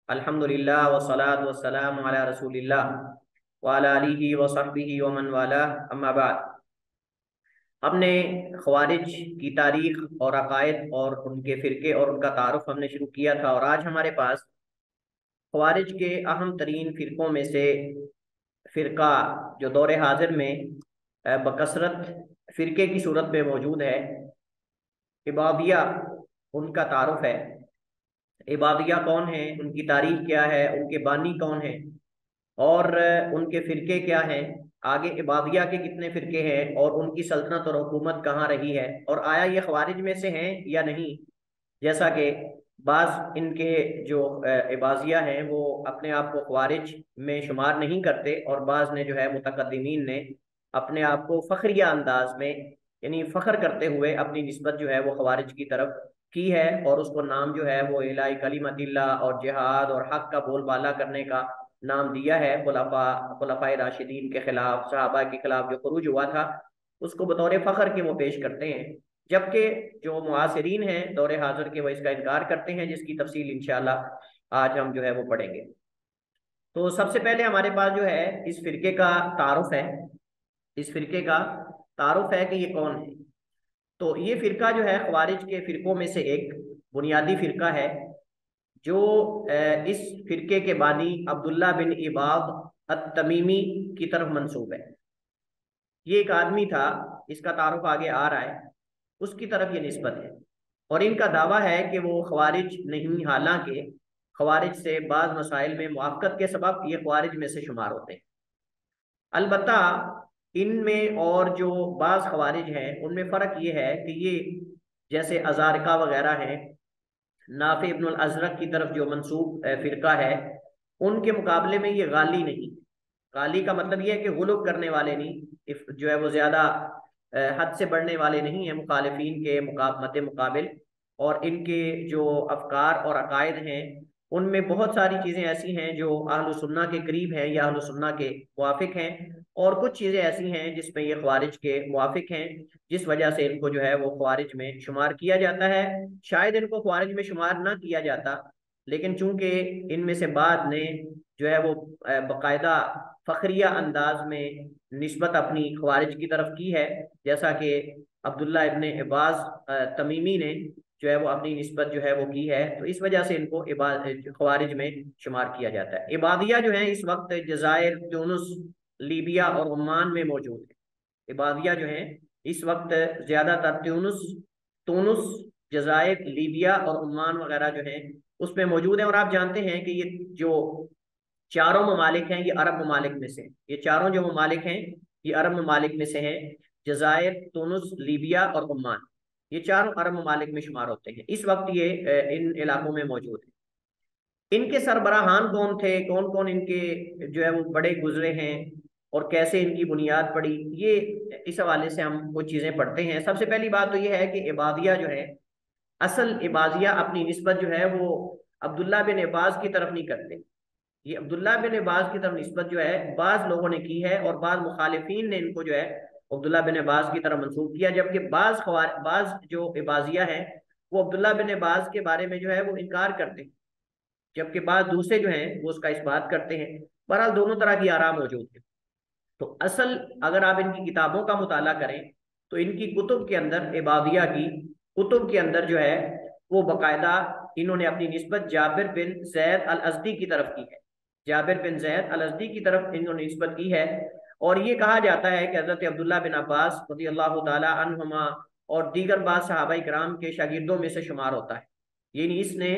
अल्हम्दुलिल्लाह वस्सलातु वस्सलामु अला रसूलिल्लाह व अला आलिहि व सहबिहि व मन वाला, अम्मा बाद। हमने ख़वारिज की तारीख और अकायद और उनके फ़िरके और उनका तारुफ हमने शुरू किया था, और आज हमारे पास ख़वारिज के अहम तरीन फ़िरक़ों में से फ़िरका जो दौर हाजिर में बकसरत फ़िरके की सूरत में मौजूद है, इबादिया, उनका तारुफ है। इबादिया कौन है, उनकी तारीख क्या है, उनके बानी कौन है, और उनके फ़िरके क्या हैं, आगे इबादिया के कितने फ़िरके हैं, और उनकी सल्तनत और हुकूमत कहाँ रही है, और आया ये ख़वारिज में से हैं या नहीं। जैसा कि बाज़ इनके जो इबाजिया हैं वो अपने आप को ख़वारिज में शुमार नहीं करते, और बाज़ ने जो है मुतक़द्दिमीन ने अपने आप को फ़ख्रिया अंदाज में, यानी फ़ख्र करते हुए अपनी निस्बत जो है वो ख़वारिज की तरफ की है, और उसको नाम जो है वो इलाही कलिमतिल्लाह और जिहाद और हक का बोलबाला करने का नाम दिया है। खुलफाए राशिदीन के खिलाफ, सहाबा के खिलाफ जो खरूज हुआ था, उसको बतौर फ़ख्र के वो पेश करते हैं। जबकि जो मुआसिरीन हैं दौरे हाजिर के, वो इसका इनकार करते हैं, जिसकी तफसील इंशाअल्लाह आज हम जो है वो पढ़ेंगे। तो सबसे पहले हमारे पास जो है इस फिरके का तारुफ है। इस फिरके का तारुफ है कि ये कौन है। तो ये फिरका जो है ख्वारिज के फिरकों में से एक बुनियादी फिरका है, जो इस फिरके के बानी अब्दुल्ला बिन इबाद अत-तमीमी की तरफ मंसूब है। ये एक आदमी था, इसका तारुफ आगे आ रहा है, उसकी तरफ ये निस्बत है। और इनका दावा है कि वो ख्वारिज नहीं, हालांकि ख्वारिज से बाज़ मसाइल में मुआफ़क़त के सबब ये ख्वारिज में से शुमार होते हैं। अलबत्ता इनमें और जो बाज़ ख्वारिज हैं उनमें फ़र्क ये है कि ये जैसे अजारका वगैरह हैं, नाफे इब्नुल अज़रक की तरफ जो मंसूब फ़िरका है, उनके मुकाबले में ये गाली नहीं। गाली का मतलब ये है कि गुलूब करने वाले नहीं, जो है वो ज़्यादा हद से बढ़ने वाले नहीं हैं मुखालिफिन के मुकाबिल। और इनके जो अफकार और अकायद हैं, उनमें बहुत सारी चीज़ें ऐसी हैं जो अहलु सुन्ना के करीब हैं या अहलु सुन्ना के मुवाफिक हैं, और कुछ चीज़ें ऐसी हैं जिसमें ये ख्वारिज के मुवाफिक हैं, जिस वजह से इनको जो है वो ख्वारिज में शुमार किया जाता है। शायद इनको ख्वारिज में शुमार ना किया जाता, लेकिन चूंकि इनमें से बाद ने जो है वो बाकायदा फ़ख्रिया अंदाज में निस्बत अपनी ख्वारिज की तरफ की है, जैसा कि अब्दुल्ला इब्ने इबाज तमीमी ने जो है वो अपनी निस्बत जो है वो की है, तो इस वजह से इनको ख्वारिज में शुमार किया जाता है। इबादिया जो है इस वक्त जज़ायर, ट्यूनिस, लीबिया और ओमान में मौजूद है। इबादिया जो है इस वक्त ज़्यादातर तूनुस, जज़ायर, लीबिया और ओमान वगैरह जो है उसमें मौजूद है। और आप जानते हैं कि ये जो चारों ममालिक हैं ये अरब ममालिक में से, ये चारों जो ममालिक हैं ये अरब ममालिक में से हैं। जज़ायर, तुनिस, लीबिया और ओमान, ये चारों अरब ममालिक में शुमार होते हैं। इस वक्त ये इन इलाकों में मौजूद है। इनके सरबराहान कौन थे, कौन कौन इनके जो है वो बड़े गुजरे हैं, और कैसे इनकी बुनियाद पड़ी, ये इस हवाले से हम कुछ चीज़ें पढ़ते हैं। सबसे पहली बात तो ये है कि इबादिया जो है, असल इबादिया अपनी निस्बत जो है वो अब्दुल्ला बिन अब्बास की तरफ नहीं करते। ये अब्दुल्ला बिन अब्बास की तरफ निस्बत जो है बाज लोगों ने की है, और बाज मुखालिफिन ने इनको जो है अब्दुल्ला बिन अब्बास की तरफ मंसूब किया, जबकि बाज जो इबाजिया है वो अब्दुल्ला बिन अब्बास के बारे में जो है वो इनकार करते हैं, जबकि बाज दूसरे जो हैं वो उसका इस्बात करते हैं। बहरहाल दोनों तरह की आराम मौजूद है। तो असल अगर आप इनकी किताबों का मुताला करें तो इनकी कुतुब के अंदर, इबादिया की कुतुब के अंदर जो है वो बाकायदा इन्होंने अपनी निस्बत जाबिर बिन जैद अल अज़दी की तरफ की है। जाबिर बिन जैद अल अज़दी की तरफ इन्होंने निस्बत की है, और ये कहा जाता है कि हज़रत अब्दुल्ला बिन अब्बास रज़ियल्लाहु ताला अन्हुमा और दीगर बाज़ सहाबाए किराम के शागिर्दों में से शुमार होता है। यानी इसने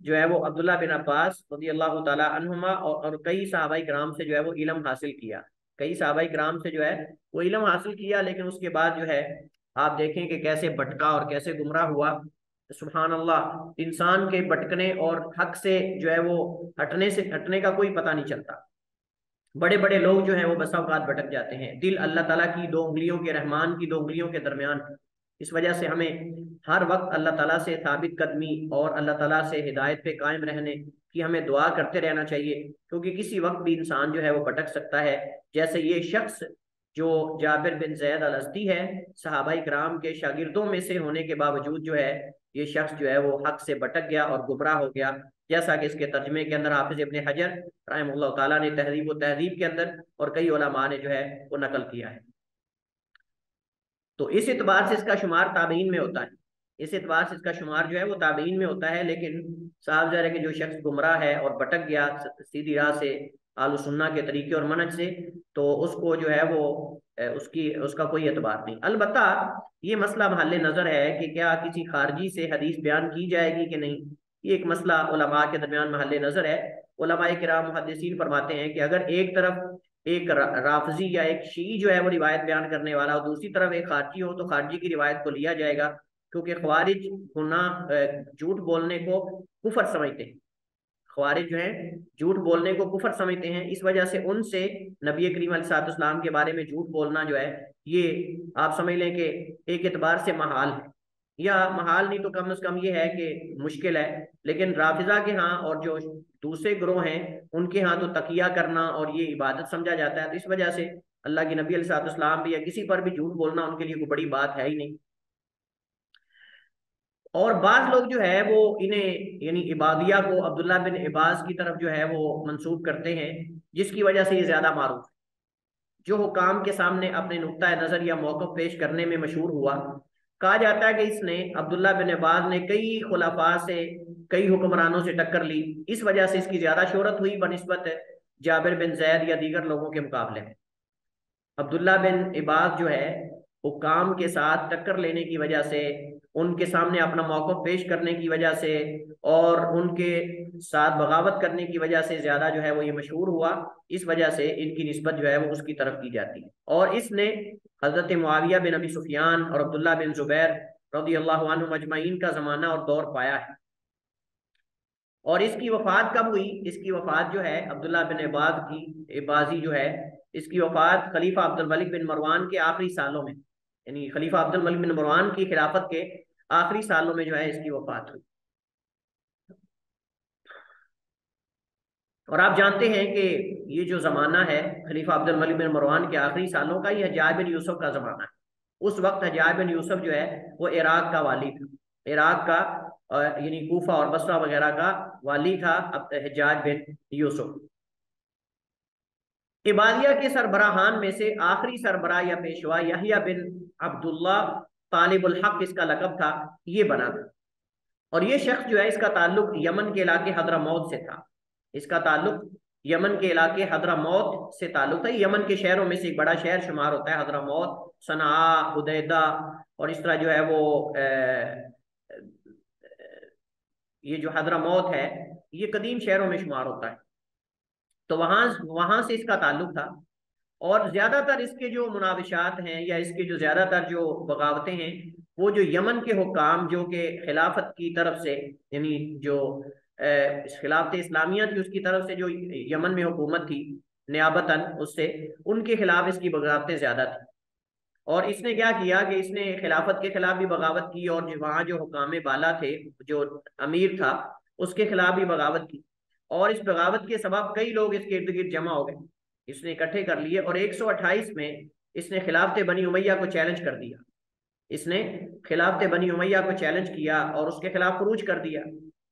जो है वो अब्दुल्ला बिन अब्बास रज़ियल्लाहु ताला अन्हुमा और कई सहाबाए किराम से जो है वो इल्म हासिल किया, कई सहाबाए किराम से जो है वो इल्म हासिल किया, लेकिन उसके बाद जो है आप देखें कि कैसे भटका और कैसे गुमराह हुआ। सुभान अल्लाह, इंसान के भटकने और हक से जो है वो हटने का कोई पता नहीं चलता। बड़े बड़े लोग जो हैं वो बसा औकात भटक जाते हैं। दिल अल्लाह ताला की दो उंगलियों के, रहमान की दो उंगलियों के दरमियान। इस वजह से हमें हर वक्त अल्लाह ताला से साबित कदमी और अल्लाह ताला से हिदायत पे कायम रहने की हमें दुआ करते रहना चाहिए, क्योंकि किसी वक्त भी इंसान जो है वो भटक सकता है। जैसे ये शख्स जो जाबिर बिन जैद अल अस्दी है, सहाबाई कराम के शागिर्दों में से होने के बावजूद जो है ये शख्स जो है वो हक से भटक गया और गुमराह हो गया, जैसा कि इसके तर्जमे के अंदर हाफिज इब्न हजर रहमतुल्लाह ताला ने तहजीब व तहजीब के अंदर और कई उलमा ने जो है वो नकल किया है। तो इस एतबार से इसका शुमार ताबीन में होता है, इस एतबार से इसका शुमार जो है वो ताबीन में होता है। लेकिन साहब ज़रा कि जो शख्स गुमराह है और भटक गया सीधी राह से, आलू सुन्ना के तरीके और मनहज से, तो उसको जो है वो उसकी उसका कोई एतबार नहीं। अलबत्ता ये मसला महल नज़र है कि क्या किसी खारजी से हदीस बयान की जाएगी कि नहीं, ये एक मसला उलमा के दरमियान महल नज़र है। उलमा किराम मुहद्दिसीन फरमाते हैं कि अगर एक तरफ एक राफजी या एक शी जो है वो रिवायत बयान करने वाला और दूसरी तरफ एक खारजी हो, तो खारजी की रिवायत को लिया जाएगा, क्योंकि ख्वारिज गुनाह झूठ बोलने को कुफर समझते हैं। ख्वारिज जो है झूठ बोलने को कुफर समझते हैं, इस वजह से उनसे नबी करीम अलैहिस्सलाम के बारे में झूठ बोलना जो है ये आप समझ लें कि एक एतबार से महाल है, या महाल नहीं तो कम से कम ये है कि मुश्किल है। लेकिन राफिजा के यहाँ और जो दूसरे ग्रोह हैं उनके यहाँ तो तकिया करना और ये इबादत समझा जाता है, तो इस वजह से अल्लाह के नबी अलैहिस्सलाम भी या किसी पर भी झूठ बोलना उनके लिए कोई बड़ी बात है ही नहीं। और बाज लोग जो है वो इन्हें यानी इबादिया को अब्दुल्ला बिन इबाज की तरफ जो है वो मंसूब करते हैं, जिसकी वजह से ये ज्यादा मारूफ है। जो हुकाम के सामने अपने नुक्ता नजर या मौक़िफ़ पेश करने में मशहूर हुआ, कहा जाता है कि इसने अब्दुल्ला बिन अब्बास ने कई खुलाफा से, कई हुक्मरानों से टक्कर ली, इस वजह से इसकी ज्यादा शोहरत हुई बनिस्बत जाबिर बिन जैद या दीगर लोगों के मुकाबले में। अब्दुल्ला बिन इबाद जो है हुकाम के साथ टक्कर लेने की वजह से, उनके सामने अपना मौक़िफ़ पेश करने की वजह से और उनके साथ बगावत करने की वजह से ज्यादा जो है वो ये मशहूर हुआ, इस वजह से इनकी निस्बत जो है वो उसकी तरफ की जाती है। और इसने हजरत मुआविया बिन अबी सुफियान और अब्दुल्ला बिन जुबैर रज़ियल्लाहु अन्हुम अजमईन का जमाना और दौर पाया है। और इसकी वफात कब हुई? इसकी वफात जो है अब्दुल्ला बिन इबाद की इबाजी जो है, इसकी वफात खलीफा अब्दुल मलिक बिन मरवान के आखिरी सालों में, यानी खलीफा अब्दुल मलिक बिन मरवान की खिलाफत के आखिरी सालों में जो है इसकी वफात हुई। और आप जानते हैं कि ये जो जमाना है खलीफा अब्दुल मलिक बिन मरवान के आखिरी सालों का, ये हज्जाज बिन यूसुफ का जमाना है। उस वक्त हज्जाज बिन यूसुफ जो है वो इराक का वाली था, इराक का यानी कूफा और बसरा वगैरह का वाली था अब हज्जाज बिन यूसुफ। इबादिया के सरबराहान में से आखिरी सरबराह या पेशवा यहिया बिन अब्दुल्ला तालिबुल हक इसका लकब था, ये बना था। और ये शख्स जो है इसका ताल्लुक यमन के इलाके हदरामौत से था, इसका ताल्लुक यमन के इलाके हदरामौत से ताल्लुक था। यमन के शहरों में से एक बड़ा शहर शुमार होता है हदरामौत, सना, हुदैदा और इस तरह जो है वो ये जो हदरामौत है ये कदीम शहरों में शुमार होता है। तो वहां वहां से इसका ताल्लुक था। और ज्यादातर इसके जो मुनाविशात हैं या इसके जो ज्यादातर जो बगावतें हैं वो जो यमन के हुकाम जो कि खिलाफत की तरफ से, यानी जो खिलाफत इस्लामिया थी उसकी तरफ से जो यमन में हुकूमत थी नियाबतन उससे, उनके खिलाफ इसकी बगावतें ज्यादा थी। और इसने क्या किया कि इसने खिलाफत के खिलाफ भी बगावत की और वहाँ जो हुकाम बाला थे, जो अमीर था, उसके खिलाफ भी बगावत की। और इस बगावत के सबब कई लोग इसके इर्द गिर्द जमा हो गए, इसने इकट्ठे कर लिए और 128 में इसने खिलाफत बनी उमैया को चैलेंज कर दिया। इसने खिलाफत बनी उमैया को चैलेंज किया और उसके खिलाफ खरूज कर दिया,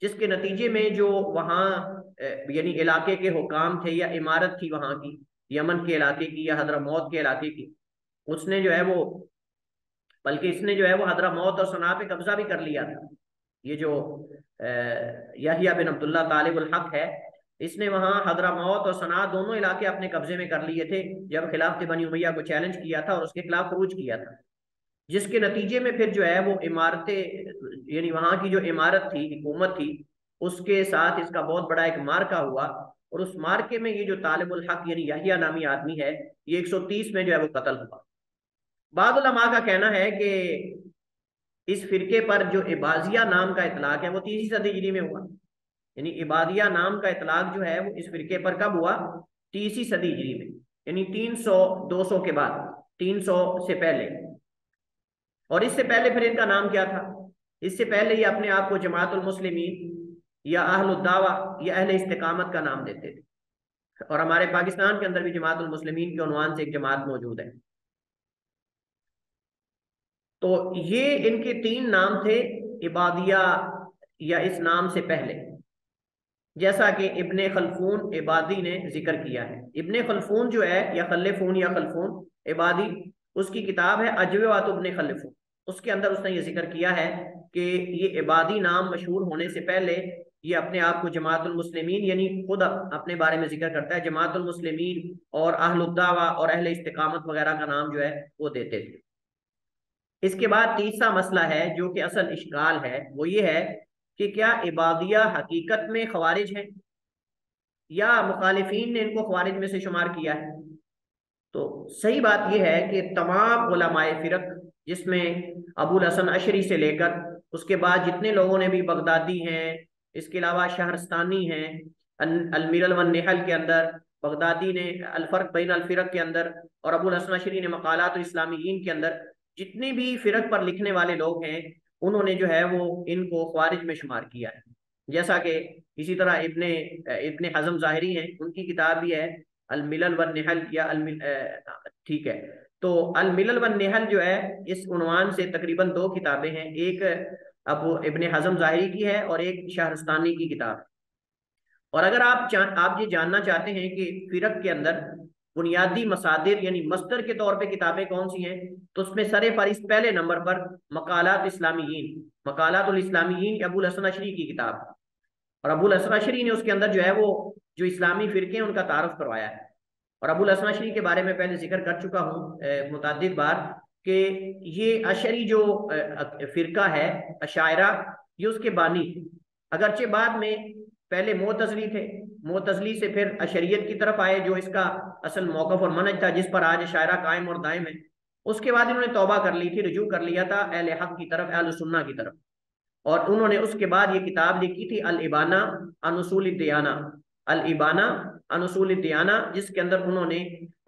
जिसके नतीजे में जो वहाँ यानी इलाके के हुकाम थे या इमारत थी वहाँ की, यमन के इलाके की या हदरामौत के इलाके की, उसने जो है वो, बल्कि इसने जो है वो हदरामौत और सना पे कब्जा भी कर लिया था। ये जो यहिया बिन अब्दुल्ला तालिबुल हक है, इसने वहां हदरामौत और सना दोनों इलाके अपने कब्जे में कर लिए थे जब खिलाफत बनी उमैया को चैलेंज किया था और उसके खिलाफ खरूज किया था। जिसके नतीजे में फिर जो है वो इमारतें, यानी वहां की जो इमारत थी, हुकूमत थी, उसके साथ इसका बहुत बड़ा एक मार्का हुआ। और उस मार्के में ये जो तालिबुल हक यानी यहिया नामी आदमी है, ये 130 में जो है वो कत्ल हुआ। बाद उलमा का कहना है कि इस फिरके पर जो इबाजिया नाम का इतलाक है वो 3वीं सदी हिजरी में हुआ। यानी इबादिया नाम का इतलाक जो है वो इस फिरके पर कब हुआ? 3वीं सदी हिजरी में, यानी 300 200 के बाद, 300 से पहले। और इससे पहले फिर इनका नाम क्या था? इससे पहले ये अपने आप को जमातुल मुस्लिमीन या अहलुद दावा या अहले इस्तिकामत का नाम देते थे। और हमारे पाकिस्तान के अंदर भी जमातुल मुस्लिमीन के उन्वान से एक जमात मौजूद है। तो ये इनके तीन नाम थे इबादिया, या इस नाम से पहले, जैसा कि इब्ने खलफून इबादी ने जिक्र किया है। इब्ने खलफून जो है, या खल्लेफून या खलफून इबादी, उसकी किताब है अजवात इब्ने खलफून। उसके अंदर उसने ये जिक्र किया है कि ये इबादी नाम मशहूर होने से पहले ये अपने आप को जमातुल मुस्लिमीन, यानी खुद अपने बारे में जिक्र करता है, जमातुल मुस्लिमीन और अहलुद्दावा और अहले इस्तिकामत वगैरह का नाम जो है वो देते थे। इसके बाद तीसरा मसला है जो कि असल इश्काल है, वो ये है कि क्या इबादिया हकीकत में खवारिज हैं, या मुखालिफीन ने इनको खवारिज में से शुमार किया है। तो सही बात यह है कि तमाम उलमाए फिरक, जिसमें अबुल हसन अशरी से लेकर उसके बाद जितने लोगों ने भी, बगदादी हैं, इसके अलावा शहरस्तानी हैं, अलमिरल वन निहल के अंदर, बगदादी ने अलफर्क बैन अलफिरक के अंदर, और अबुल हसन अशरी ने मकालात इस्लामीयीन के अंदर, जितने भी फिरक पर लिखने वाले लोग हैं उन्होंने जो है वो इनको ख्वारिज में शुमार किया है। जैसा कि इसी तरह इब्ने इब्ने हज़म ज़ाहिरी हैं, उनकी किताब भी है अल मिलल वन निहल, या ठीक है। तो अल मिलल वन निहल जो है, इस उन्वान से तकरीबन दो किताबें हैं, एक अबू इब्ने हज़म ज़ाहिरी की है और एक शहरस्तानी की किताब है। और अगर आप ये जानना चाहते हैं कि फिरक के अंदर बुनियादी मसादिर यानी मस्दर के तौर पे किताबें कौन सी हैं, तो उसमें सरे फहरिस्त पहले नंबर पर मकालात इस्लामीयीन, मकालातुल इस्लामीयीन अबुल हसन अशरी की किताब है। और अबुल हसन अशरी ने उसके अंदर जो है वो जो इस्लामी फिरके हैं उनका तारुफ करवाया है। और अबुल हसन अशरी के बारे में पहले जिक्र कर चुका हूँ मुतअद्दिद बार कि ये अशरी जो फिरका है अशायरा, ये उसके बानी, अगरचे बाद में पहले मोतजली थे, मोतजली से फिर अशरियत की तरफ आए जो इसका असल मौकफ और मनहज था, जिस पर आज शायरा कायम और दायम है। उसके बाद इन्होंने तौबा कर ली थी, रुजू कर लिया था अहले हक की तरफ, अहले सुन्ना की तरफ। और उन्होंने उसके बाद ये किताब लिखी थी अल इबाना अन उसूल दियाना, अल इबाना अन उसूल दियाना, जिसके अंदर उन्होंने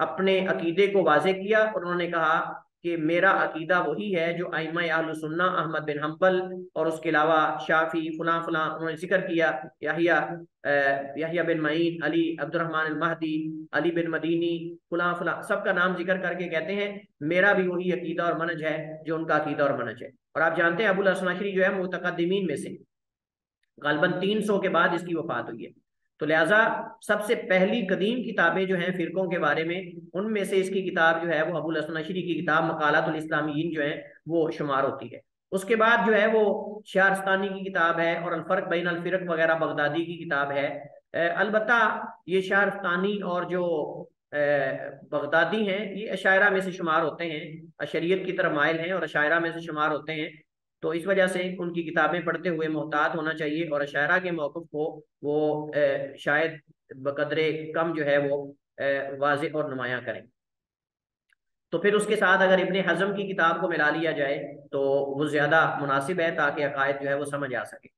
अपने अकीदे को वाज़े किया और उन्होंने कहा कि मेरा अकीदा वही है जो अइम्मा अहले सुन्ना अहमद बिन हम्बल और उसके अलावा शाफी फुला फुला, उन्होंने जिक्र किया, याहिया याहिया बिन मईन, अली अब्दुर्रहमान अल महदी, अली बिन मदीनी, फुला फुला, सबका नाम जिक्र करके कहते हैं मेरा भी वही अकीदा और मनज है जो उनका अकीदा और मनज है। और आप जानते हैं अबुल हसन अशरी जो है मुतकद्दिमीन में से गालबन 300 के बाद इसकी वफात हुई है। तो लिहाजा सबसे पहली कदीम किताबें जो हैं फिरकों के बारे में, उनमें से इसकी किताब जो है वो अबुल हसन अशरी की किताब मकालातुल इस्लामीयीन जो है वो शुमार होती है। उसके बाद जो है वो शहरस्तानी की किताब है और अलफर्क बैन अलफिरक वगैरह बगदादी की किताब है। अलबत्ता ये शहरस्तानी और जो बगदादी हैं ये अशायरा में से शुमार होते हैं, अशरियत की तरफ माइल हैं और अशायरा में से शुमार होते हैं। तो इस वजह से उनकी किताबें पढ़ते हुए मोहतात होना चाहिए और अशायरा के मौक़िफ़ को वो शायद बकदरे कम जो है वो वाज़ेह और नुमायाँ करें। तो फिर उसके साथ अगर इब्ने हज़म की किताब को मिला लिया जाए तो वो ज़्यादा मुनासिब है, ताकि अकायद जो है वो समझ आ सके।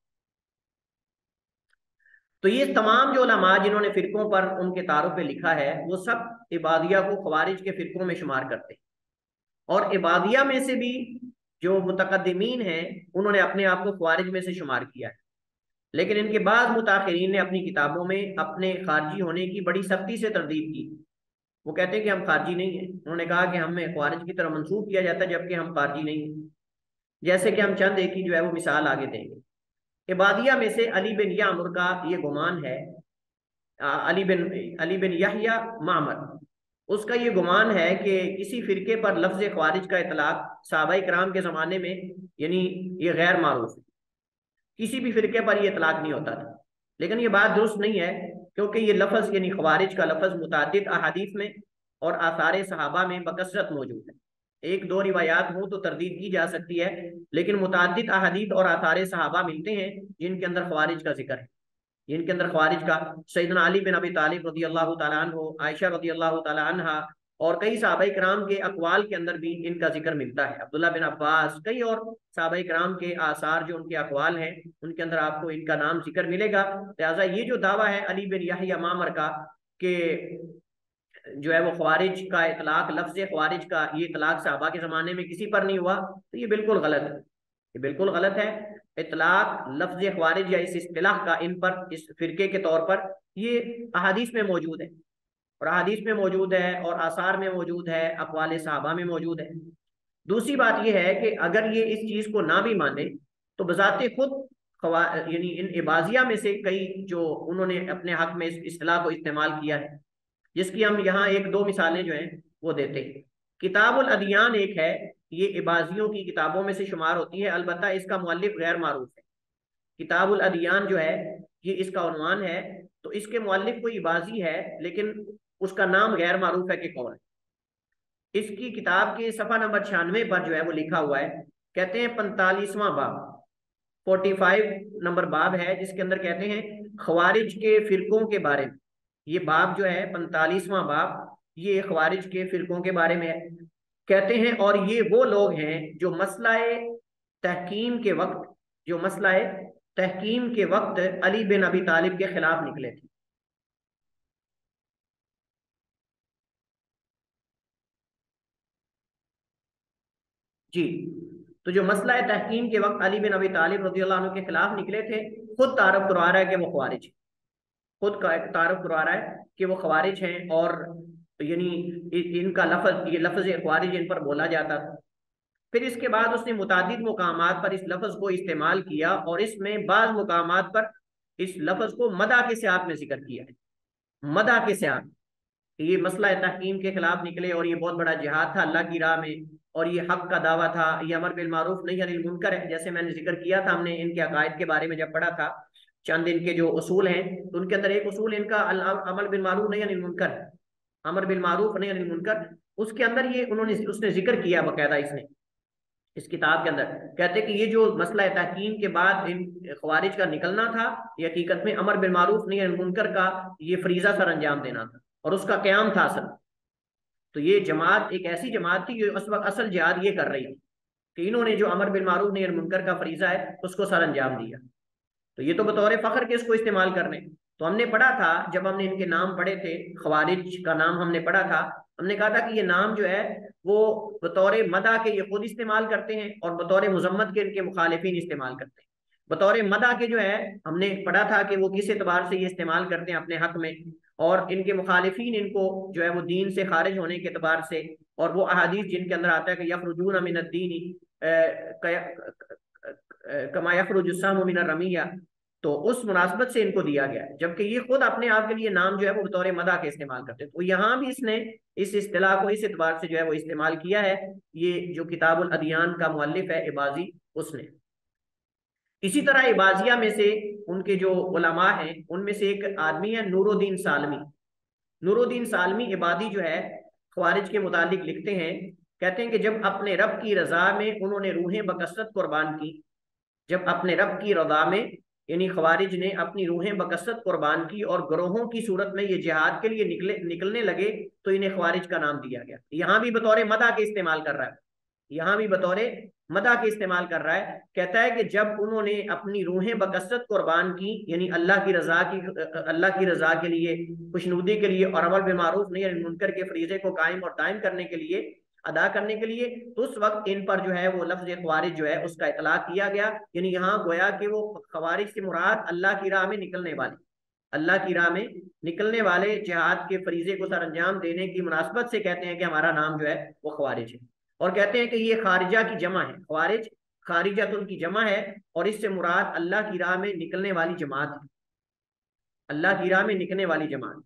तो ये तमाम जो उलमा जिन्होंने फ़िरकों पर उनके तारुफ पे लिखा है वो सब इबादिया को खवारिज के फ़िरकों में शुमार करते हैं। और इबादिया में से भी जो मुतकद्दिमीन हैं उन्होंने अपने आप को खवारिज में से शुमार किया है। लेकिन इनके बाद मुताखिरीन ने अपनी किताबों में अपने खारजी होने की बड़ी सख्ती से तरदीद की। वो कहते हैं कि हम खारजी नहीं हैं, उन्होंने कहा कि हमें ख्वारिज की तरह मंसूब किया जाता है जबकि हम खारजी नहीं हैं। जैसे कि हम चंद एक ही जो है वो मिसाल आगे देंगे। इबादिया में से अली बिन यामुर का ये गुमान है, अली बिन यहया मामर, उसका ये गुमान है कि किसी फिरके पर लफ्ज ख्वारिज का इतलाक सहाबाए किराम के ज़माने में, यानी ये गैर मारूफ है, किसी भी फिरके पर ये इतलाक नहीं होता था। लेकिन ये बात दुरुस्त नहीं है, क्योंकि ये लफ्ज़ यानी ख्वारिज का लफ्ज़ मुतअद्दिद अहादीस में और आसार सहाबा में बकसरत मौजूद है। एक दो रिवायात हो तो तरदीद की जा सकती है, लेकिन मुतअद्दिद अहादीस और आसार सहाबा मिलते हैं जिनके अंदर ख्वारिज का जिक्र है, जिनके अंदर ख्वारिज का सैयदना अली बिन अबी तालिब रज़ी अल्लाह तआला अन्हु, आयशा रज़ी अल्लाह तआला अन्हा और कई सहाबाए किराम के अक़वाल के अंदर भी इनका जिक्र मिलता है। अब्दुल्ला बिन अब्बास, कई और सहाबाए किराम के आसार जो उनके अक़वाल हैं उनके अंदर आपको इनका नाम जिक्र मिलेगा। लिहाजा ये जो दावा है अली बिन यहया मामर का कि जो है वो ख्वारिज का इतलाक, लफ्ज़ ख्वारिज का ये इतलाक सहाबा के ज़माने में किसी पर नहीं हुआ, तो ये बिल्कुल गलत है, ये बिल्कुल गलत है। इतलाक लफ्ज़ ख्वारिज या इस इस्तिलाह का इन पर, इस फिरके के तौर पर, ये अहादीस में मौजूद है, और अहादीस में मौजूद है और आसार में मौजूद है, अक़वाल सहाबा में मौजूद है। दूसरी बात यह है कि अगर ये इस चीज को ना भी माने तो बजाते खुद यानी इन इबाजिया में से कई जो उन्होंने अपने हक में इस इस्तिलाह को इस्तेमाल किया है, जिसकी हम यहाँ एक दो मिसालें जो हैं वो देते हैं। किताबुल अदियान एक है, ये इबाजियों की किताबों में से शुमार होती है, अलबत्ता इसका मुअल्लिफ गैर मारूफ है। किताबुल अदियान जो है ये इसका उन्वान है, तो इसके मुअल्लिफ कोई इबाजी है लेकिन उसका नाम गैर मारूफ है कि कौन है। इसकी किताब के सफा नंबर 96 पर जो है वो लिखा हुआ है, कहते हैं 45वां बाब, 45 नंबर बाब है, जिसके अंदर कहते हैं खवारिज के फिरकों के बारे में। ये बाब जो है 45वां बाब, ये खवारिज के फिरकों के बारे में है। कहते हैं और ये वो लोग हैं जो मसलाए तहकीम के वक्त, जो मसलाए तहकीम के वक्त अली बिन अबी तालिब के खिलाफ निकले थे। जी, तो जो मसला है तहकीम के वक्त अली बिन अबी तालिब रज़ी अल्लाह अन्हु के खिलाफ निकले थे, खुद तारफ करवा रहा है कि वो खवारिज, खुद का तारफ करवा रहा है कि वो खवारिज हैं, और यानी इनका लफ्ज, ये लफ्ज खवारिज इन पर बोला जाता था। फिर इसके बाद उसने मुतादिद मुकामात पर इस लफ्ज को इस्तेमाल किया, और इसमें बाज मुकामात पर इस लफ्ज को मदा के सियाक में जिक्र किया है, मदा के सियाक। ये मसला तहकीम के खिलाफ निकले और ये बहुत बड़ा जिहाद था अल्लाह की राह में, और ये हक का दावा था, ये अमर बिल मारूफ नहीं अनिल मुनकर है। जैसे मैंने जिक्र किया था, हमने इनके अकायद के बारे में जब पढ़ा था, चंद इनके जो उसूल हैं, तो उनके अंदर एक उसूल इनका अमल बिल मारूफ नहीं अनिल मुनकर है, अमर बिल मारूफ नहीं अनिल मुनकर। उसके अंदर ये उन्होंने उसने जिक्र किया बाकायदा, इसने इस किताब के अंदर कहते कि ये जो मसला है तहकीम के बाद इन खवारिज का निकलना था, ये हकीकत में अमर बिल मारूफ नहीं अनिल मुनकर का ये फरीजा सर अंजाम देना था, और उसका क्याम था असल। तो ये जमात एक ऐसी जमात थी जो उस वक्त असल जिहाद ये कर रही थी कि इन्होंने जो अमर बिल मारूफ नहीं मुनकर का फरीजा है उसको सर अंजाम दिया। तो ये तो बतौर फख्र के इसको इस्तेमाल करने। तो हमने पढ़ा था, जब हमने इनके नाम पढ़े थे, खवारिज का नाम हमने पढ़ा था, हमने कहा था कि ये नाम जो है वो बतौर मदा के ये खुद इस्तेमाल करते हैं, और बतौर मुजम्मत के इनके मुखालिफिन इस्तेमाल करते हैं। बतौर मदा के जो है हमने पढ़ा था कि वो किस एतबार से ये इस्तेमाल करते हैं अपने हक में, और इनके मुखालिफिन इनको जो है वो दीन से खारिज होने के एतबार से, और वो अहादीस जिनके अंदर आता है कि यखरुजून मिन अद्दीनी कमा यखरुजुस्साहमु मिन रमिया, तो उस मुनासबत से इनको दिया गया है। जबकि ये खुद अपने आप के लिए नाम जो है वो बतौर मदा के इस्तेमाल करते हैं। तो यहाँ भी इसने इस इस्तिलाह को इस एतबार से जो है वो इस्तेमाल किया है, ये जो किताबुल अदियान का मुअल्लिफ है इबाजी, उसने। इसी तरह इबाजिया में से उनके जो उलमा हैं उनमें से एक आदमी है नूरुद्दीन सालमी। नूरुद्दीन सालमी इबादी जो है ख्वारिज के मुतालिक लिखते हैं, कहते हैं कि जब अपने रब की रजा में उन्होंने रूहें बकसरत कुर्बान की, जब अपने रब की रजा में यानी खवारिज ने अपनी रूहें बकसरत कुर्बान की और ग्रोहों की सूरत में ये जिहाद के लिए निकलने लगे, तो इन्हें खवारिज का नाम दिया गया। यहाँ भी बतौर मदा के इस्तेमाल कर रहा है, यहाँ भी बतौर मदा के इस्तेमाल कर रहा है। कहता है कि जब उन्होंने अपनी रूहें बकसरत कुर्बान की, यानी अल्लाह की रजा के लिए, खुशनुदी के लिए, और अमल बिल मारूफ नहीं मुनकर के फरीजे को कायम और दायम करने के लिए, अदा करने के लिए, तो उस वक्त इन पर जो है वो लफ्ज खवारिज जो है उसका इतलाक किया गया। यानी यहाँ गोया कि वो खवारिज से मुराद अल्लाह की राह में निकलने वाले, अल्लाह की राह में निकलने वाले जिहाद के फरीजे को सर अंजाम देने की मुनासबत से कहते हैं कि हमारा नाम जो है वो खवारिज है। और कहते हैं कि ये खारिजा की जमा है, खवारिज खारिजा तो उनकी जमा है, और इससे मुराद अल्लाह की राह में निकलने वाली जमात है, अल्लाह की राह में निकलने वाली जमात।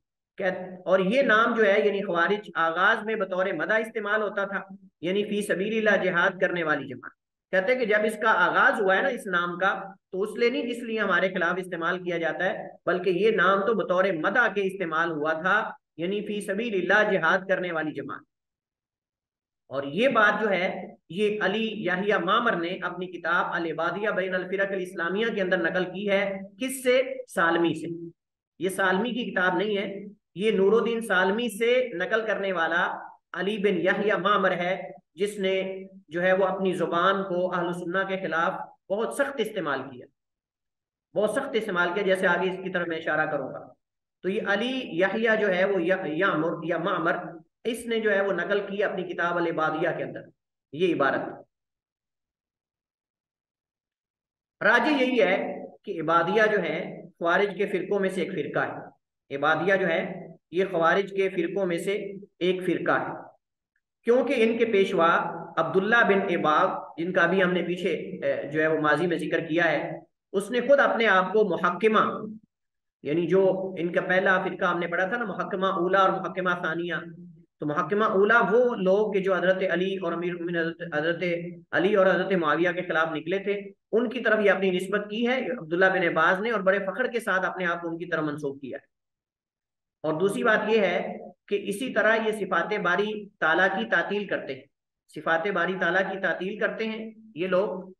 और ये नाम जो है यानी खवारिज आगाज में बतौर मदा इस्तेमाल होता था, यानी फी सबीलिल्लाह जिहाद करने वाली जमात। कहते हैं कि जब इसका आगाज हुआ है ना इस नाम का, तो उसलिए नहीं इसलिए हमारे खिलाफ इस्तेमाल किया जाता है, बल्कि ये नाम तो बतौर मदा के इस्तेमाल हुआ था, यानी फी सबीलिल्लाह जिहाद करने वाली जमात। और ये बात जो है ये अली याहिया मामर ने अपनी किताब अल इबादिया बैन अल फिरक अल इस्लामिया के अंदर नकल की है। किससे? सालमी से। ये सालमी की किताब नहीं है, ये नूरुद्दीन सालमी से नकल करने वाला अली बिन याहिया मामर है, जिसने जो है वो अपनी जुबान को अहले सुन्ना के खिलाफ बहुत सख्त इस्तेमाल किया, बहुत सख्त इस्तेमाल किया, जैसे आगे इसकी तरफ मैं इशारा करूंगा। तो ये अली याहिया जो है वो या मामर, इसने जो है वो नकल की अपनी किताब अल इबादिया के अंदर ये इबारत। राजी यही है कि इबादिया जो है ख्वारिज के फिरकों में से एक फिरका है। इबादिया जो है ये ख्वारिज के फिरकों में से एक फिरका है। क्योंकि इनके पेशवा अब्दुल्ला बिन इबाब, जिनका भी हमने पीछे जो है वो माजी में जिक्र किया है, उसने खुद अपने आप को मुहक्किमा, यानी जो इनका पहला फिरका हमने पढ़ा था ना, मुहक्किमा ऊला और मुहक्किमा सानिया, तो मुहक्किमा ऊला वो लोग कि जो हजरत अली और अमीर हजरत अली और हजरत मुआविया के खिलाफ निकले थे, उनकी तरफ ये अपनी निस्बत की है अब्दुल्ला बिन अब्बास ने, और बड़े फख्र के साथ अपने आप को उनकी तरफ मंसूब किया है। और दूसरी बात यह है कि इसी तरह ये सिफात बारी ताला की तातील करते हैं, सिफात बारी ताला की तातील करते हैं ये लोग,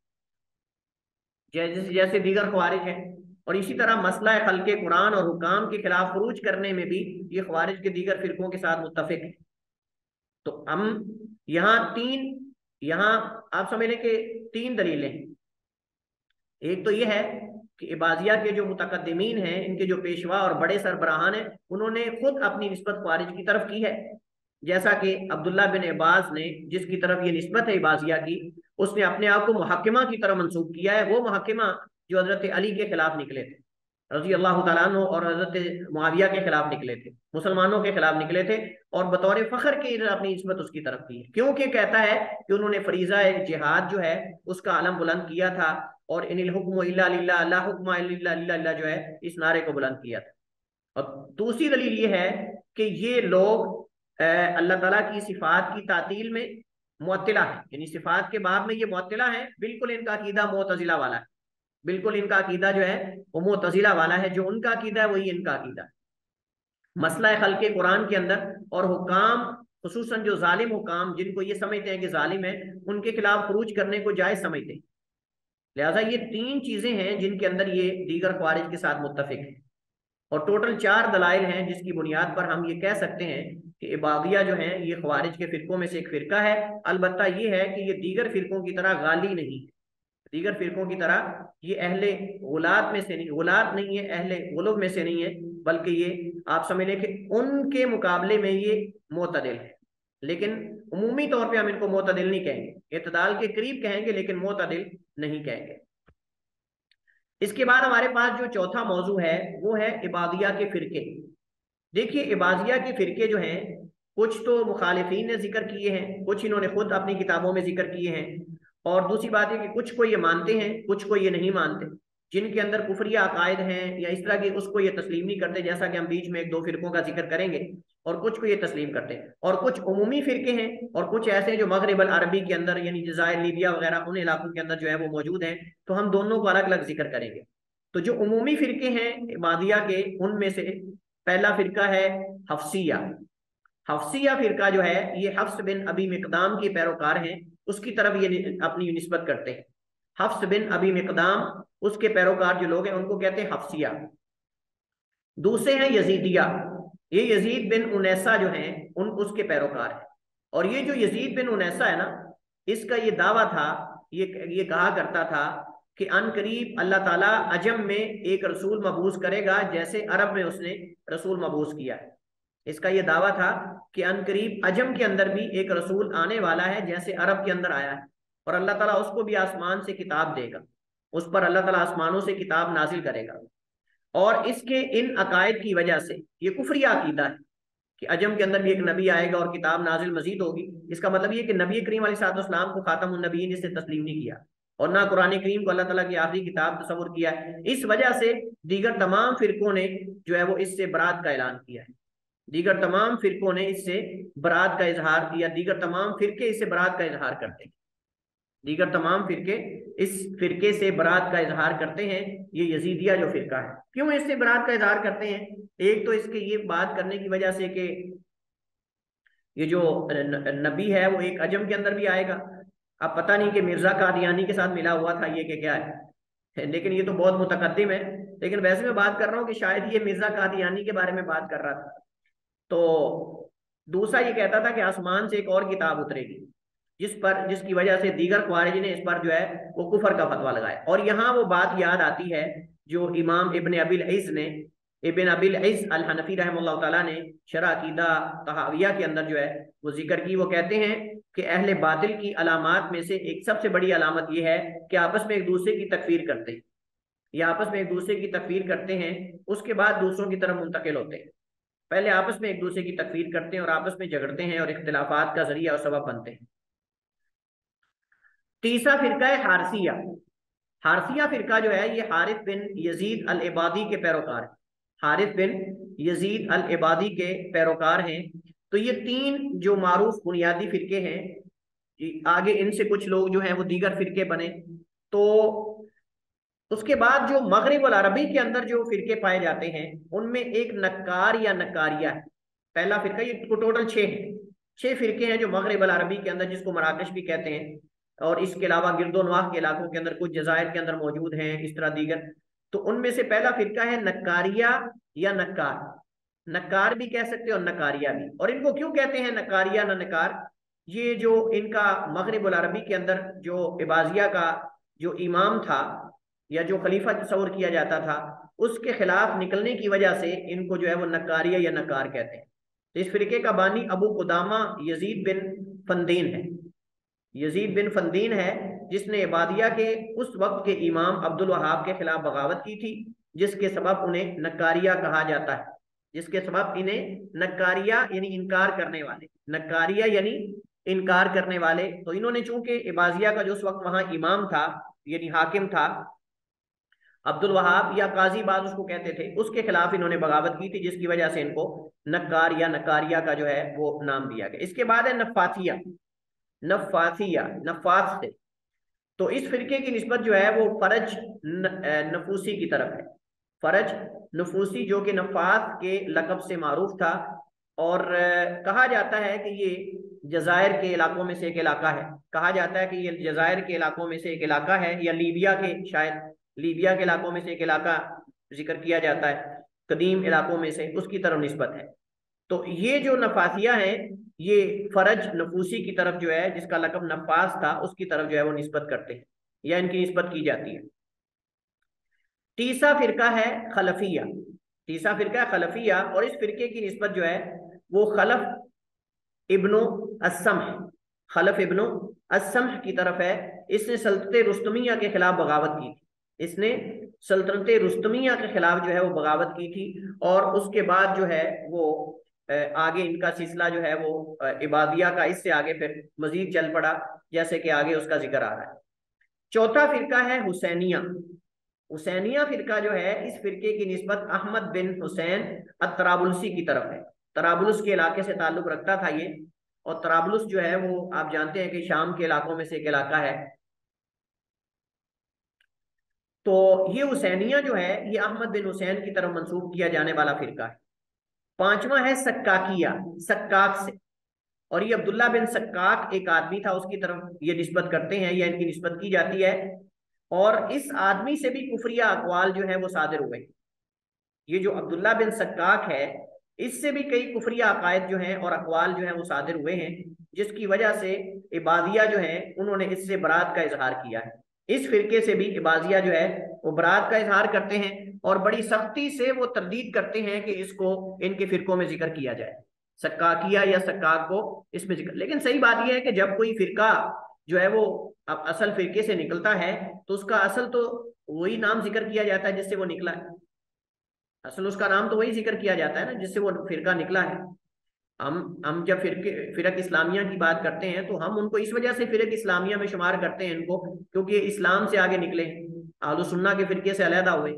जैसे जैसे दीगर ख्वारिज हैं। और इसी तरह मसला खल्के कुरान और हुकाम के खिलाफ खरूज करने में भी ये ख्वारिज के दीगर फिरकों के साथ मुत्तफिक है। तो हम यहाँ आप समझ लें कि 3 दलीलें हैं। एक तो ये है कि इबाजिया के जो मुतकद्दिमीन हैं, इनके जो पेशवा और बड़े सरबराहान हैं, उन्होंने खुद अपनी निस्बत ख्वारिज की तरफ की है, जैसा कि अब्दुल्ला बिन अब्बास ने, जिसकी तरफ ये निस्बत है इबाजिया की, उसने अपने आप को मुहक्किमा की तरफ मंसूब किया है। वो मुहक्किमा जो हजरत अली के खिलाफ निकले थे रजी अल्लाह तआला अन्हु, और हजरत मुआविया के खिलाफ निकले थे, मुसलमानों के खिलाफ निकले थे, और बतौर फख्र के अपनी निस्बत उसकी तरफ की है, क्योंकि कहता है कि उन्होंने फरीजा जिहाद जो है उसका आलम बुलंद किया था, और इनिल हुक्मु इल्ला लिल्लाह ला हुक्मा इल्ला लिल्लाह जो है इस नारे को बुलंद किया था। और दूसरी दलील ये है कि ये लोग अल्लाह ताला की सिफात की तातील में मुअत्तिला है, यानी सिफात के बाब में ये मुअत्तिला है, बिल्कुल इनका अकीदा मुअतजिला वाला है, बिल्कुल इनका अकीदा जो है वो मुअतजिला वाला है, जो उनका अकीदा है वही इनका अकीदा है। मसला खल्के कुरान के अंदर और हुकाम, खुसूसन जो जालिम हुकाम, जिनको ये समझते हैं कि जालिम है, उनके खिलाफ खरूज करने को जायज समझते हैं। लिहाजा ये 3 चीजें हैं जिनके अंदर ये दीगर ख्वारिज के साथ मुत्तफिक है, और टोटल 4 दलाइल हैं जिसकी बुनियाद पर हम ये कह सकते हैं कि इबादिया जो है ये ख्वारिज के फिरकों में से एक फिरका है। अलबत्ता ये है कि ये दीगर फिरकों की तरह गाली नहीं है, दीगर फिरकों की तरह ये अहले गुलात में से नहीं, गुलात नहीं है, अहले गुलूब में से नहीं है, बल्कि ये आप समझ लें कि उनके मुकाबले में ये मोतदिल है। लेकिन उमूमी तौर पे हम इनको मोतदिल नहीं कहेंगे, इत्तदाल के करीब कहेंगे, लेकिन मोतदिल नहीं कहेंगे। इसके बाद हमारे पास जो चौथा मौजू है वो है इबादिया के फिरके। देखिए इबादिया के फिरके जो हैं, कुछ तो मुखालिफीन ने जिक्र किए हैं, कुछ इन्होंने खुद अपनी किताबों में जिक्र किए हैं, और दूसरी बात है कि कुछ को ये मानते हैं, कुछ को ये नहीं मानते, जिनके अंदर कुफरिया अकायद हैं या इस तरह की, उसको ये तस्लीम नहीं करते, जैसा कि हम बीच में 1-2 फिरकों का जिक्र करेंगे, और कुछ को ये तस्लीम करते हैं। और कुछ उमूमी फिरके हैं, और कुछ ऐसे हैं जो मगरिब अल अरबी के अंदर, यानी जज़ायर, लीबिया वगैरह उन इलाकों के अंदर जो है वो मौजूद हैं। तो हम दोनों को अलग अलग जिक्र करेंगे। तो जो उमूमी फिरके हैं इबादिया के, उनमें से पहला फिरका है हफ्सिया। हफ्सिया फिरका जो है ये हफ्स बिन अबी मिक़दाम के पैरोकार हैं, उसकी तरफ ये अपनी निस्बत करते हैं। हफ्स बिन अबी मिक़दाम, उसके पैरोकार जो लोग हैं उनको कहते हैं हफ्सिया। दूसरे हैं यजीदिया, ये यजीद बिन उनैसा जो हैं उन उसके पैरोकार हैं। और ये जो यजीद बिन उनैसा है ना, इसका ये दावा था, ये कहा करता था कि अन करीब अल्लाह ताला अजम में एक रसूल मबूस करेगा, जैसे अरब में उसने रसूल मबूस किया है। इसका ये दावा था कि अन करीब अजम के अंदर भी एक रसूल आने वाला है, जैसे अरब के अंदर आया है, और अल्लाह ताला उसको भी आसमान से किताब देगा, उस पर अल्लाह ताला आसमानों से किताब नाजिल करेगा। और इसके इन अकायद की वजह से ये कुफरिया अकीदा है कि अजम के अंदर भी एक नबी आएगा और किताब नाजिल मजीद होगी। इसका मतलब ये कि नबी करीम अलैहिस्सलाम को खातमुन नबीयीन इससे तस्लीम नहीं किया, और ना कुरान करीम को अल्लाह ताला की आखिरी किताब तस्वुर किया है। इस वजह से दीगर तमाम फिरकों ने जो है वो इससे बरात का ऐलान किया है, दीगर तमाम फिरकों ने इससे बरात का इजहार किया, दीगर तमाम फिरके इससे बरात का इजहार करते हैं, दीगर तमाम फिरके इस फिरके से बरात का इजहार करते हैं। ये यजीदिया जो फिरका है, क्यों इससे बरात का इजहार करते हैं? एक तो इसके ये बात करने की वजह से कि ये जो नबी है वो एक अजम के अंदर भी आएगा। अब पता नहीं कि मिर्जा कादियानी के साथ मिला हुआ था ये कि क्या है, लेकिन ये तो बहुत मुतकद्दिम है। लेकिन वैसे मैं बात कर रहा हूँ कि शायद ये मिर्जा कादियानी के बारे में बात कर रहा था। तो दूसरा ये कहता था कि आसमान से एक और किताब उतरेगी, जिसकी वजह से दीगर ख्वारिज ने इस पर जो है वो कुफर का फतवा लगाया। और यहाँ वो बात याद आती है जो इमाम इब्न अबिल इज़्ज़ अल हनफी रहमतुल्लाह ताला ने शरह अकीदा तहाविया के अंदर जो है वो जिक्र की। वो कहते हैं कि अहले बातिल की अलामात में से एक सबसे बड़ी अलामत ये है कि आपस में एक दूसरे की तकफीर करते हैं, या आपस में एक दूसरे की तकफीर करते हैं, उसके बाद दूसरों की तरफ मुंतकिल होते हैं। पहले आपस में एक दूसरे की तकफीर करते हैं और आपस में झगड़ते हैं और इख्तिलाफात का जरिया और सबब बनते हैं। तीसरा फिरका है हारसिया। हारसिया फिरका जो है ये हारिस बिन यजीद अल इबादी के पैरोकार है। हारिस बिन यजीद अल इबादी के पैरोकार हैं। तो ये तीन जो मारूफ बुनियादी फिरके हैं, आगे इनसे कुछ लोग जो हैं वो दीगर फिरके बने। तो उसके बाद जो मगरिब और अरबी के अंदर जो फिरके पाए जाते हैं उनमें एक नक्कार या नक्कारिया है। पहला फिरका, ये टोटल 6 है। 6 फिरके हैं जो मगरिब अल अरबी के अंदर, जिसको मराकश भी कहते हैं, और इसके अलावा गिरदोनवाह के इलाकों के अंदर, कुछ जजायर के अंदर मौजूद हैं, इस तरह दीगर। तो उनमें से पहला फिरका है नक्कारिया या नक्कार। नक्कार भी कह सकते हैं और नकारिया भी। और इनको क्यों कहते हैं नकारिया ना नकार? ये जो इनका मगरिब अल अरबी के अंदर जो इबाजिया का जो इमाम था या जो खलीफा तस्वर किया जाता था, उसके खिलाफ निकलने की वजह से इनको जो है वो नकारिया या नकार कहते हैं। तो इस फिरके का बानी अबू कुदामा यजीद बिन फंदीन है। यजीद बिन फंदीन है जिसने इबादिया के उस वक्त के इमाम अब्दुल वहाब के खिलाफ बगावत की थी, जिसके सबब उन्हें नकारिया कहा जाता है। जिसके सबब इन्हें नकारिया यानी इनकार करने वाले, नकारिया यानी इनकार करने वाले। तो इन्होंने चूंकि इबाजिया का जो उस वक्त वहां इमाम था यानी हाकिम था, अब्दुल वहाब या काजी बाज उसको कहते थे, उसके खिलाफ इन्होंने बगावत की थी, जिसकी वजह से इनको नक्कार या नकारिया का जो है वो नाम दिया गया। इसके बाद है नफासिया। नफासिया नफास से, तो इस फिरके की निस्बत जो है वो फरज नफूसी की तरफ है। फरज नफूसी जो कि नफास के लकब से मारूफ था, और कहा जाता है कि ये जजायर के इलाकों में से एक इलाका है। कहा जाता है कि ये जजायर के इलाकों में से एक इलाका है, या लीबिया के, शायद लीबिया के इलाकों में से एक इलाका जिक्र किया जाता है, कदीम इलाकों में से, उसकी तरफ निस्बत है। तो ये जो नफासिया है ये फरज नफूसी की तरफ जो है, जिसका लकब नफास था, उसकी तरफ जो है वो निस्बत करते हैं या इनकी निस्बत की जाती है। तीसरा फिरका है खलफिया। तीसरा फिरका है खलफिया, और इस फिरके की निस्बत जो है वो खलफ इब्नो अस्सम है। खलफ इब्नो अस्सम की तरफ है। इसने सल्तनत रुस्तमिया के खिलाफ बगावत की थी। इसने सल्तनत रुस्तमिया के खिलाफ जो है वो बगावत की थी, और उसके बाद जो है वो आगे इनका सिलसिला जो है वो इबादिया का इससे आगे फिर मजीद चल पड़ा, जैसे कि आगे उसका जिक्र आ रहा है। चौथा फिरका है हुसैनिया। हुसैनिया फिरका जो है, इस फिरके की निस्बत अहमद बिन हुसैन अतराबुलसी की तरफ है। तराबुलस के इलाके से ताल्लुक रखता था ये, और तराबुलस जो है वो आप जानते हैं कि शाम के इलाकों में से एक इलाका है। तो ये हुसैनिया जो है ये अहमद बिन हुसैन की तरफ मंसूब किया जाने वाला फिरका है। पांचवा है सक्काकिया, सक्काक से, और ये अब्दुल्ला बिन सक्काक एक आदमी था, उसकी तरफ ये निस्बत करते हैं या इनकी निस्बत की जाती है। और इस आदमी से भी कुफरिया अकवाल जो है वो सादिर हुए। ये जो अब्दुल्ला बिन सक्काक है, इससे भी कई कुफरिया अकायद जो हैं और अकवाल जो हैं वो सादिर हुए हैं, जिसकी वजह से इबादिया जो है उन्होंने इससे बरात का इजहार किया है। इस फिरके से भी इबादिया जो है वो बरात का इजहार करते हैं, और बड़ी सख्ती से वो तरदीद करते हैं कि इसको इनके फिरकों में जिक्र किया जाए, सक्काकिया या सक्काक को इसमें जिक्र। लेकिन सही बात यह है कि जब कोई फिरका जो है वो अब असल फिरके से निकलता है, तो उसका असल तो वही नाम जिक्र किया जाता है जिससे वो निकला है। असल उसका नाम तो वही जिक्र किया जाता है ना जिससे वो फिरका निकला है। हम जब फिरक इस्लामिया की बात करते हैं तो हम उनको इस वजह से फिरक इस्लामिया में शुमार करते हैं इनको, क्योंकि ये इस्लाम से आगे निकले, आलू सुन्ना के फिरके से अलहदा हुए,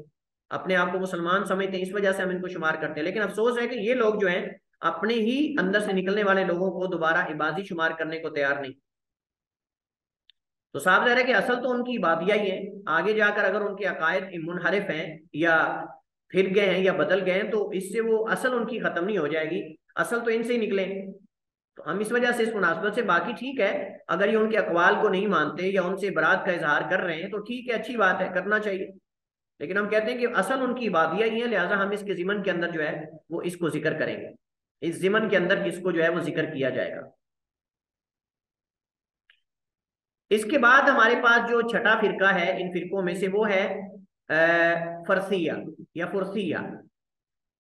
अपने आप को मुसलमान समझते हैं, इस वजह से हम इनको शुमार करते हैं। लेकिन अफसोस है कि ये लोग जो हैं अपने ही अंदर से निकलने वाले लोगों को दोबारा इबादी शुमार करने को तैयार नहीं। तो साफ जाहिर है कि असल तो उनकी इबादिया ही है। आगे जाकर अगर उनके अकायद मुनहरिफ हैं या फिर गए हैं या बदल गए हैं, तो इससे वो असल उनकी खत्म नहीं हो जाएगी, असल तो इनसे ही निकले। तो हम इस वजह से इस मुनासबत से, बाकी ठीक है अगर ये उनके अकवाल को नहीं मानते या उनसे बरात का इजहार कर रहे हैं तो ठीक है, अच्छी बात है, करना चाहिए। लेकिन हम कहते हैं कि असल उनकी इबादिया ही है, लिहाजा हम इसके जिमन के अंदर जो है वो इसको जिक्र करेंगे, इस जिमन के अंदर इसको जो है वो जिक्र किया जाएगा। इसके बाद हमारे पास जो छठा फिरका है इन फिरकों में से, वो है फरसिया या फुरसिया।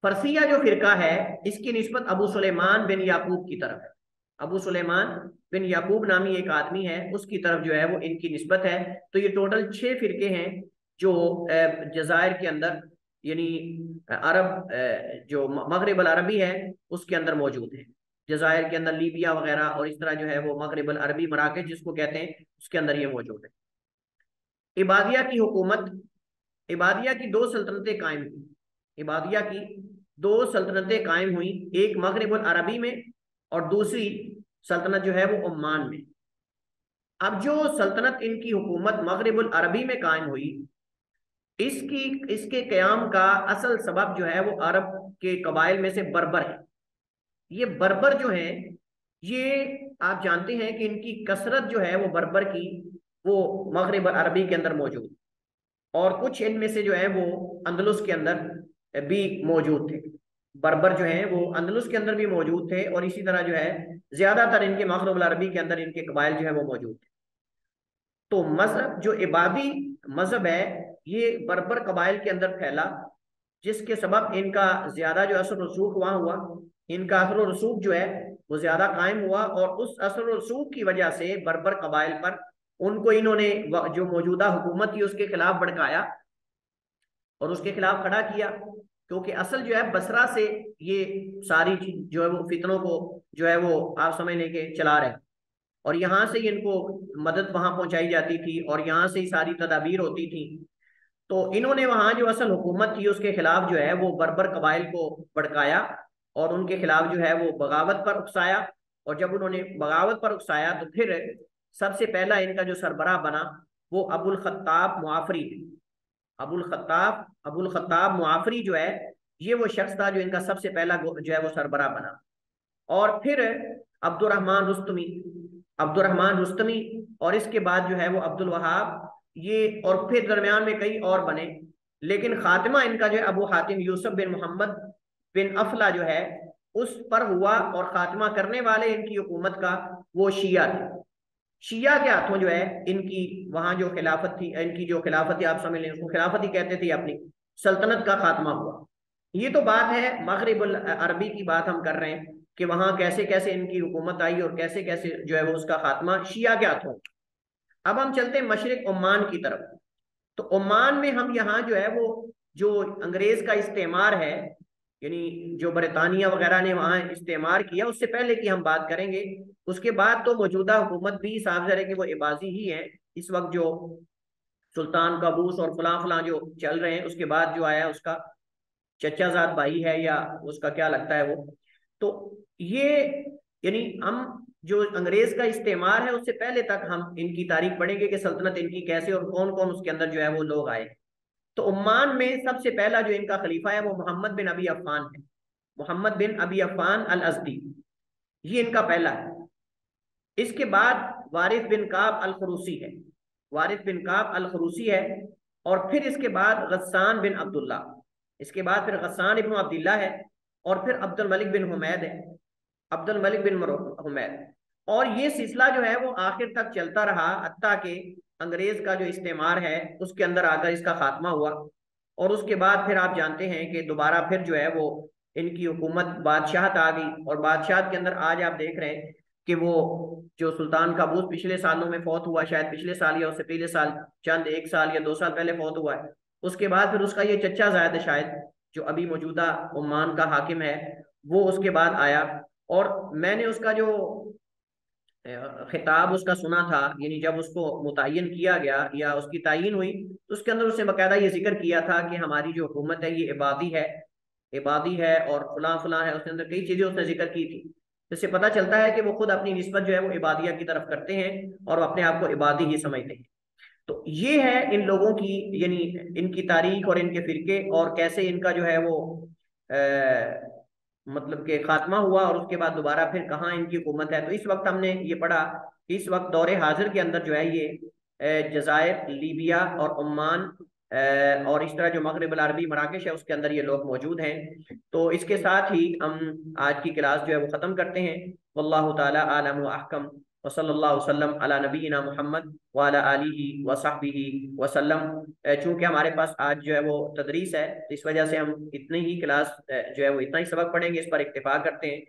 फरसिया जो फिरका है इसकी निस्बत अबू सुलेमान बिन याकूब की तरफ है। अबू सुलेमान बिन याकूब नामी एक आदमी है, उसकी तरफ जो है वो इनकी निस्बत है। तो ये टोटल 6 फिरके हैं जो जजायर के अंदर यानी अरब जो मगरिब अल अरबी है उसके अंदर मौजूद है। जजायर के अंदर लीबिया वगैरह और इस तरह जो है वो मगरिब अल अरबी मराकज जिसको कहते हैं उसके अंदर ये मौजूद है। इबादिया की हुकूमत, इबादिया की दो सल्तनतें कायम हुई। इबादिया की दो सल्तनतें कायम हुई, एक मगरिब अल अरबी में और दूसरी सल्तनत जो है वो ओमान में। अब जो सल्तनत इनकी हुकूमत मगरिब अल अरबी में कायम हुई, इसकी इसके कयाम का असल सबब जो है वो अरब के कबाइल में से बर्बर है। ये बर्बर जो है, ये आप जानते हैं कि इनकी कसरत जो है वो बर्बर की वो मगरिब अरबी के अंदर मौजूद, और कुछ इनमें से जो है वो अंदलुस के अंदर भी मौजूद थे। बर्बर जो है वो अंदलुस के अंदर भी मौजूद थे, और इसी तरह जो है ज्यादातर इनके मगरिब अरबी के अंदर इनके कबाइल जो है वो मौजूद थे। तो मजहब जो इबादी मजहब है ये बर्बर कबाइल के अंदर फैला, जिसके सबब इनका ज्यादा जो असर रसूख वहां हुआ, इनका असर रसूख जो है वो ज्यादा कायम हुआ, और उस असर रसूख की वजह से बर्बर कबाइल पर उनको इन्होंने जो मौजूदा हुकूमत थी उसके खिलाफ भड़काया और उसके खिलाफ खड़ा किया। क्योंकि असल जो है बसरा से ये सारी जो है वो फितनों को जो है वो आप समझ लेके चला रहे हैं, और यहाँ से ही इनको मदद वहां पहुंचाई जाती थी और यहाँ से ही सारी तदाबीर होती थी। तो इन्होंने वहां जो असल हुकूमत थी उसके खिलाफ जो है वो बर्बर कबाइल को भड़काया और उनके खिलाफ जो है वो बगावत पर उकसाया। और जब उन्होंने बगावत पर उकसाया तो फिर सबसे पहला इनका जो सरबराह बना वो अबुल खत्ताब मुआफरी। अबुल खत्ताब मुआफरी जो है ये वो शख्स था जो इनका सबसे पहला जो है वो सरबराह बना। और फिर अब्दुर्रहमान रुस्तमी, और इसके बाद जो है वो अब्दुल वहाब, ये और फिर दरमियान में कई और बने। लेकिन खात्मा इनका जो है अबू हातिम यूसुफ बिन मोहम्मद बिन अफला जो है उस पर हुआ, और खात्मा करने वाले इनकी हुकूमत का वो शिया थे। शिया के हाथों जो है इनकी वहां जो खिलाफत थी, इनकी जो खिलाफत थी आप समझ लें उसको खिलाफत ही कहते थे, अपनी सल्तनत का खात्मा हुआ। ये तो बात है मगरिब अरबी की बात हम कर रहे हैं कि वहां कैसे कैसे इनकी हुकूमत आई और कैसे कैसे जो है वो उसका खात्मा शिया के हाथों। अब हम चलते हैं मशरिक ओमान की तरफ। तो ओमान में हम यहाँ जो है वो जो अंग्रेज का इस्तेमार है, यानी जो बरतानिया वगैरह ने वहां इस्तेमार किया, उससे पहले की हम बात करेंगे। उसके बाद तो मौजूदा हुकूमत भी साफ ज़ाहिर है कि वो इबाजी ही है इस वक्त, जो सुल्तान काबूस और फलां फलां जो चल रहे हैं। उसके बाद जो आया उसका चचाजाद भाई है या उसका क्या लगता है वो। तो ये यानी हम जो अंग्रेज का इस्तेमार है उससे पहले तक हम इनकी तारीख पढ़ेंगे कि सल्तनत इनकी कैसे और कौन कौन उसके अंदर जो है वो लोग आए। तो उम्मान में सबसे पहला जो इनका खलीफा है वो मोहम्मद बिन अबी अफ़ान है। मोहम्मद बिन अबी अफ़ान अल अज़दी, ये इनका पहला है। इसके बाद वारिस बिन काब अल खरूसी है, वारिस बिन काब अल खरूसी है। और फिर इसके बाद गस्सान बिन अब्दुल्ला, इसके बाद फिर गस्सान इब्न अब्दुल्ला है, और फिर अब्दुल मलिक बिन हुमैद है, अब्दुल मलिक बिन हुमैद। और ये सिलसिला जो है वो आखिर तक चलता रहा, हत्ता के अंग्रेज का जो इस्तेमार है उसके अंदर आकर इसका खात्मा हुआ। और उसके बाद फिर आप जानते हैं कि दोबारा फिर जो है वो इनकी हुकूमत बादशाहत आ गई, और बादशाहत के अंदर आज आप देख रहे हैं कि वो जो सुल्तान काबूस पिछले सालों में फौत हुआ, शायद पिछले साल या उससे पिछले साल, चंद एक साल या 2 साल पहले फौत हुआ है। उसके बाद फिर उसका ये चचा जायद है शायद, जो अभी मौजूदा ओमान का हाकिम है, वो उसके बाद आया। और मैंने उसका जो खिताब उसका सुना था, यानी जब उसको मुतय्यन किया गया या उसकी तायीन हुई, तो उसके अंदर उसने बाकायदा ये जिक्र किया था कि हमारी जो हुकूमत है ये इबादी है, इबादी है और फलां फलां है। उसके अंदर कई चीजें उसने जिक्र की थी। इससे पता चलता है कि वो खुद अपनी निस्बत जो है वो इबादिया की तरफ करते हैं और वो अपने आप को इबादी ही समझते हैं। तो ये है इन लोगों की, यानी इनकी तारीख और इनके फिरके और कैसे इनका जो है वो मतलब कि खात्मा हुआ, और उसके बाद दोबारा फिर कहाँ इनकी हुकूमत है। तो इस वक्त हमने ये पढ़ा कि इस वक्त दौरे हाजिर के अंदर जो है ये जजायर, लीबिया और ओमान और इस तरह जो मगरिब अल अरबी मराकश है उसके अंदर ये लोग मौजूद हैं। तो इसके साथ ही हम आज की क्लास जो है वो ख़त्म करते हैं। वल्लाहु ताला आलम व अहकम, व सल्लल्लाहु वसल्लम अला नबीना मुहम्मद व अला आलिहि व सहबिहि वसल्लम। चूंकि हमारे पास आज जो है वो तदरीस है, तो इस वजह से हम इतनी ही क्लास जो है वो इतना ही सबक पढ़ेंगे, इस पर इत्तेफाक करते हैं।